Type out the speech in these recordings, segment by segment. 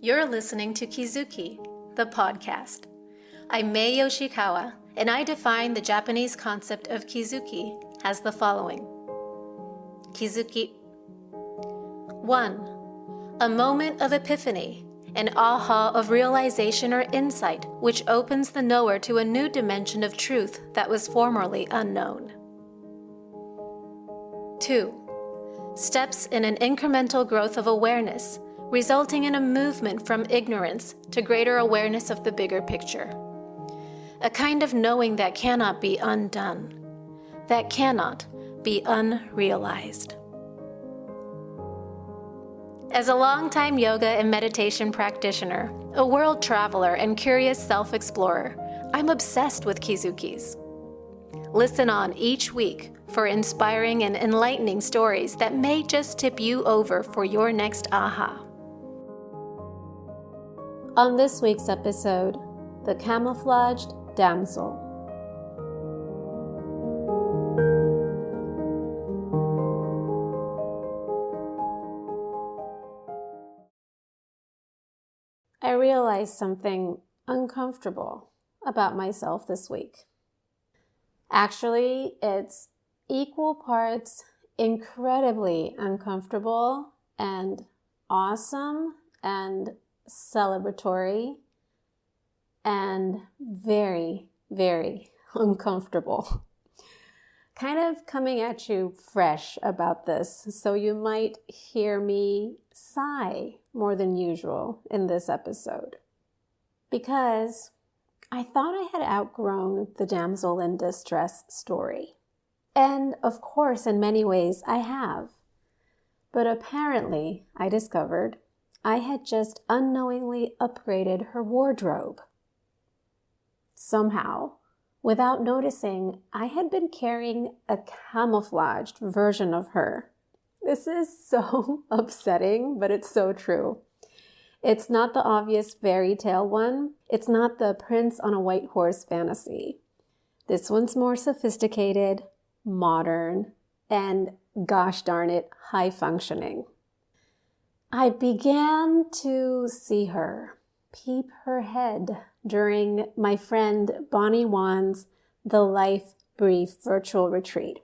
You're listening to Kizuki, the podcast. I'm Mae Yoshikawa, and I define the Japanese concept of Kizuki as the following. Kizuki. 1. A moment of epiphany, an aha of realization or insight which opens the knower to a new dimension of truth that was formerly unknown. 2. Steps in an incremental growth of awareness, resulting in a movement from ignorance to greater awareness of the bigger picture. A kind of knowing that cannot be undone, that cannot be unrealized. As a longtime yoga and meditation practitioner, a world traveler, and curious self-explorer, I'm obsessed with Kizukis. Listen on each week for inspiring and enlightening stories that may just tip you over for your next aha. On this week's episode, the Camouflaged Damsel. I realized something uncomfortable about myself this week. Actually, it's equal parts incredibly uncomfortable and awesome and celebratory and very, very uncomfortable. Kind of coming at you fresh about this, so you might hear me sigh more than usual in this episode. Because I thought I had outgrown the damsel in distress story. And of course, in many ways, I have. But apparently, I discovered I had just unknowingly upgraded her wardrobe. Somehow, without noticing, I had been carrying a camouflaged version of her. This is so upsetting, but it's so true. It's not the obvious fairy tale one. It's not the prince on a white horse fantasy. This one's more sophisticated, modern, and gosh darn it, high functioning. I began to see her, peep her head during my friend Bonnie Wan's The Life Brief virtual retreat.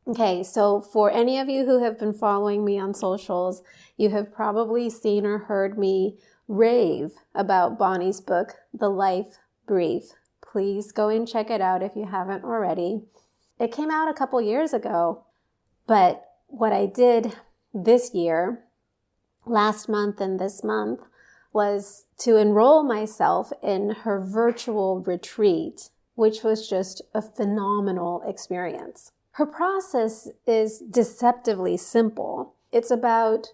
Okay, so for any of you who have been following me on socials, you have probably seen or heard me rave about Bonnie's book, The Life Brief. Please go and check it out if you haven't already. It came out a couple years ago, but what I did this year, last month and this month, was to enroll myself in her virtual retreat, which was just a phenomenal experience. Her process is deceptively simple. It's about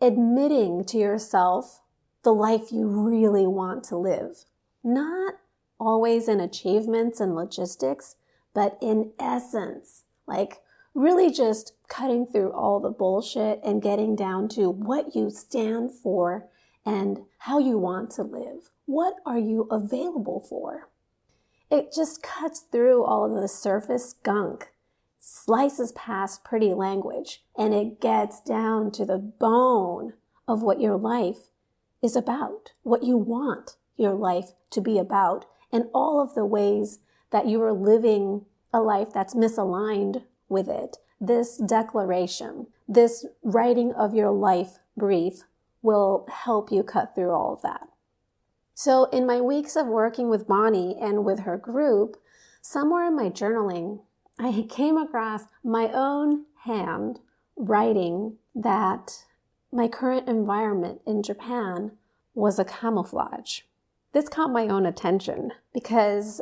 admitting to yourself the life you really want to live. Not always in achievements and logistics, but in essence, like really just cutting through all the bullshit and getting down to what you stand for and how you want to live. What are you available for? It just cuts through all of the surface gunk, slices past pretty language, and it gets down to the bone of what your life is about, what you want your life to be about, and all of the ways that you are living a life that's misaligned with it. This declaration, this writing of your life brief will help you cut through all of that. So in my weeks of working with Bonnie and with her group, somewhere in my journaling, I came across my own hand writing that my current environment in Japan was a camouflage. This caught my own attention because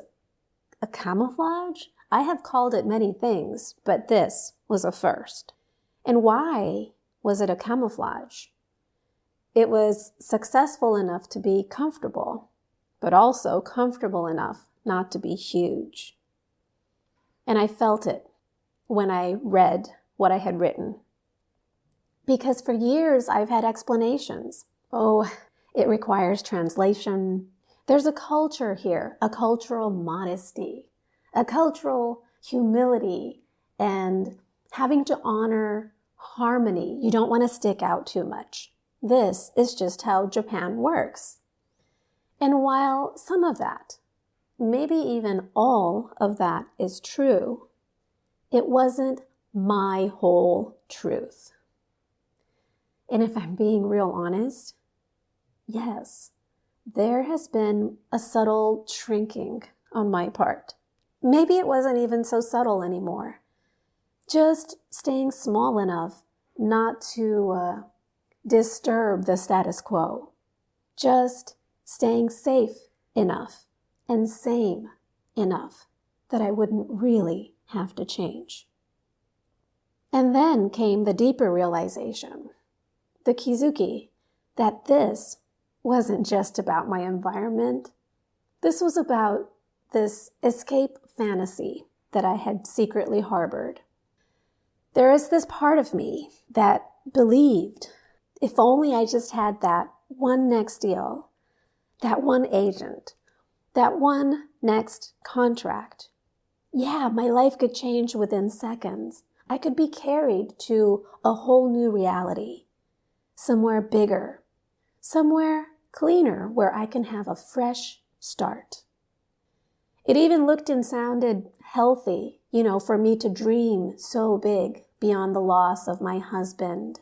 a camouflage? I have called it many things, but this was a first. And why was it a camouflage? It was successful enough to be comfortable, but also comfortable enough not to be huge. And I felt it when I read what I had written. Because for years I've had explanations. Oh, it requires translation. There's a culture here, a cultural modesty, a cultural humility, and having to honor harmony. You don't want to stick out too much. This is just how Japan works. And while some of that, maybe even all of that is true, it wasn't my whole truth. And if I'm being real honest, yes, there has been a subtle shrinking on my part. Maybe it wasn't even so subtle anymore. Just staying small enough not to disturb the status quo. Just staying safe enough and sane enough that I wouldn't really have to change. And then came the deeper realization, the kizuki, that this wasn't just about my environment. This was about this escape fantasy that I had secretly harbored. There is this part of me that believed if only I just had that one next deal, that one agent, that one next contract, yeah, my life could change within seconds. I could be carried to a whole new reality, somewhere bigger, somewhere cleaner where I can have a fresh start. It even looked and sounded healthy, for me to dream so big beyond the loss of my husband.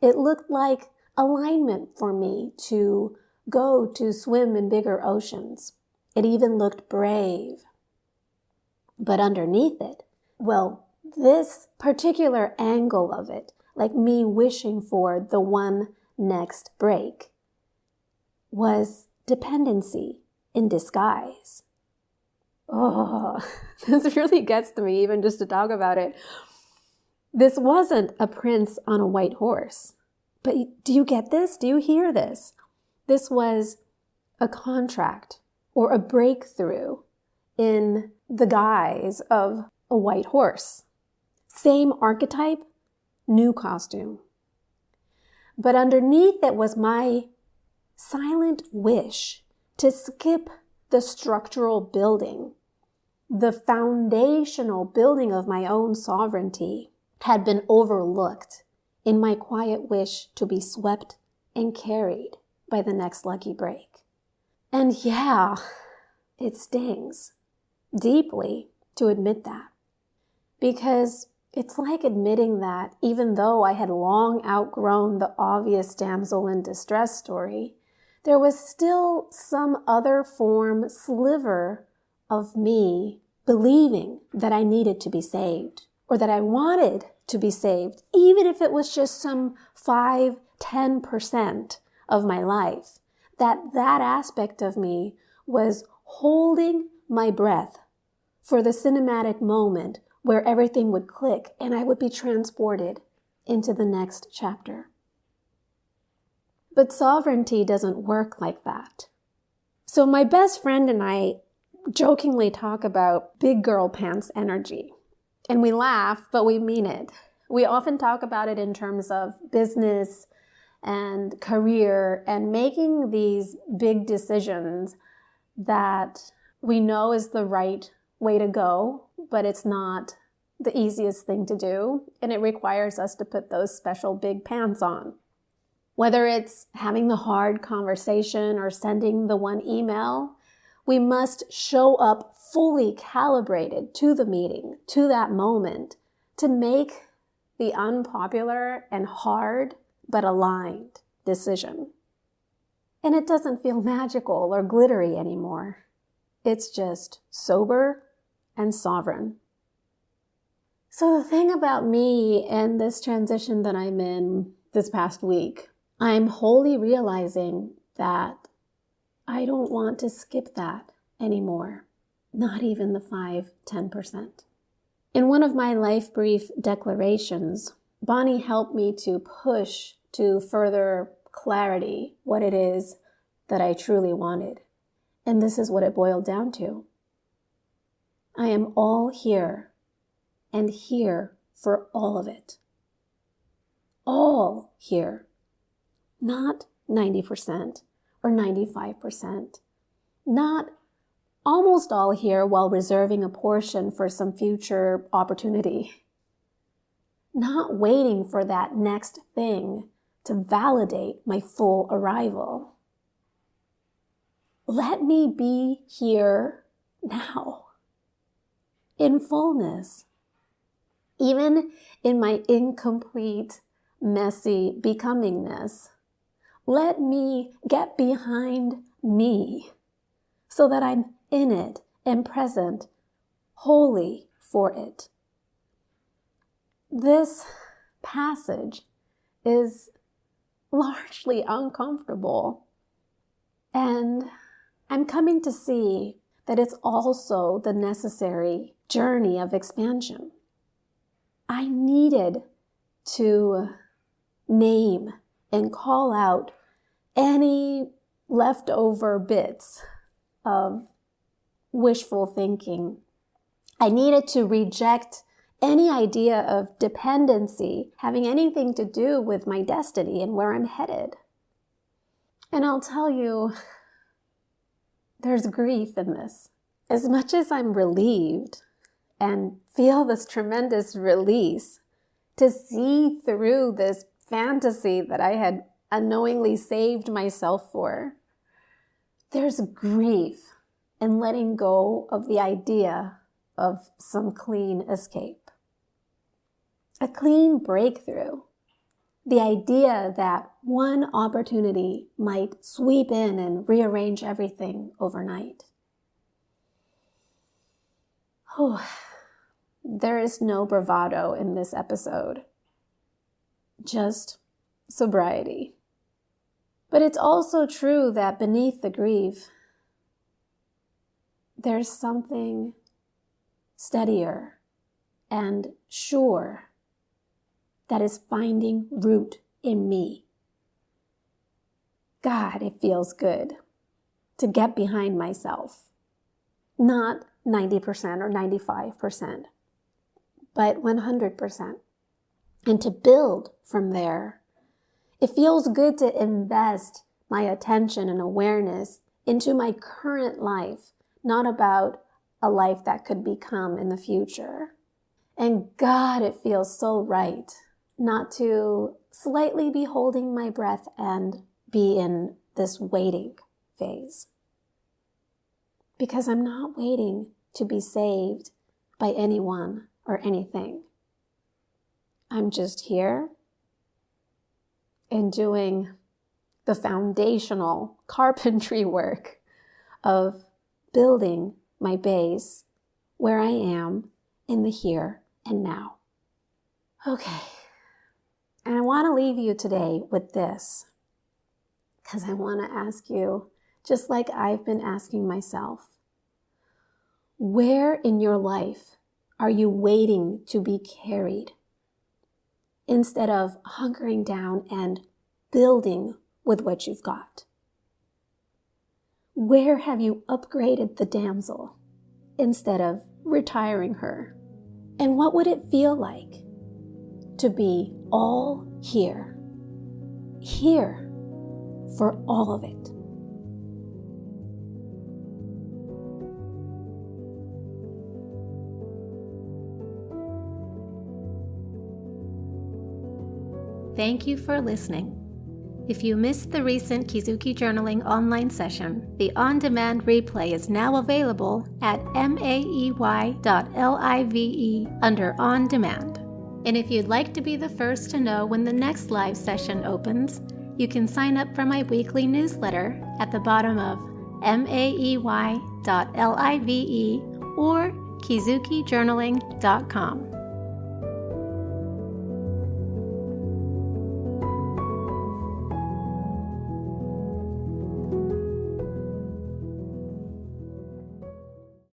It looked like alignment for me to go to swim in bigger oceans. It even looked brave. But underneath it, this particular angle of it, like me wishing for the one next break, was dependency in disguise. Oh, this really gets to me even just to talk about it. This wasn't a prince on a white horse. But do you get this? Do you hear this? This was a contract or a breakthrough in the guise of a white horse. Same archetype, new costume. But underneath it was my silent wish to skip the structural building. The foundational building of my own sovereignty had been overlooked in my quiet wish to be swept and carried by the next lucky break. And yeah, it stings deeply to admit that. Because it's like admitting that even though I had long outgrown the obvious damsel in distress story, there was still some other sliver of me believing that I needed to be saved, or that I wanted to be saved, even if it was just some 5-10% of my life. That aspect of me was holding my breath for the cinematic moment where everything would click and I would be transported into the next chapter. But sovereignty doesn't work like that. So my best friend and I jokingly talk about big girl pants energy. And we laugh, but we mean it. We often talk about it in terms of business and career and making these big decisions that we know is the right way to go, but it's not the easiest thing to do. And it requires us to put those special big pants on. Whether it's having the hard conversation or sending the one email, we must show up fully calibrated to the meeting, to that moment, to make the unpopular and hard but aligned decision. And it doesn't feel magical or glittery anymore. It's just sober and sovereign. So the thing about me and this transition that I'm in this past week, I'm wholly realizing that I don't want to skip that anymore. Not even the 5-10%. In one of my life brief declarations, Bonnie helped me to push to further clarity what it is that I truly wanted. And this is what it boiled down to. I am all here and here for all of it. All here. Not 90% or 95%. Not almost all here while reserving a portion for some future opportunity. Not waiting for that next thing to validate my full arrival. Let me be here now, in fullness, even in my incomplete, messy becomingness. Let me get behind me so that I'm in it and present wholly for it. This passage is largely uncomfortable, and I'm coming to see that it's also the necessary journey of expansion. I needed to name and call out any leftover bits of wishful thinking. I needed to reject any idea of dependency having anything to do with my destiny and where I'm headed. And I'll tell you, there's grief in this. As much as I'm relieved and feel this tremendous release to see through this fantasy that I had unknowingly saved myself for, there's grief in letting go of the idea of some clean escape. A clean breakthrough. The idea that one opportunity might sweep in and rearrange everything overnight. There is no bravado in this episode, just sobriety. But it's also true that beneath the grief, there's something steadier and sure that is finding root in me. God, it feels good to get behind myself. Not 90% or 95%, but 100%. And to build from there. It feels good to invest my attention and awareness into my current life, not about a life that could become in the future. And God, it feels so right not to slightly be holding my breath and be in this waiting phase. Because I'm not waiting to be saved by anyone or anything. I'm just here and doing the foundational carpentry work of building my base where I am in the here and now. Okay. And I want to leave you today with this, because I want to ask you, just like I've been asking myself, where in your life are you waiting to be carried instead of hunkering down and building with what you've got? Where have you upgraded the damsel instead of retiring her? And what would it feel like to be all here for all of it? Thank you for listening. If you missed the recent Kizuki Journaling online session, the on-demand replay is now available at maey.live under On Demand. And if you'd like to be the first to know when the next live session opens, you can sign up for my weekly newsletter at the bottom of maey.live or kizukijournaling.com.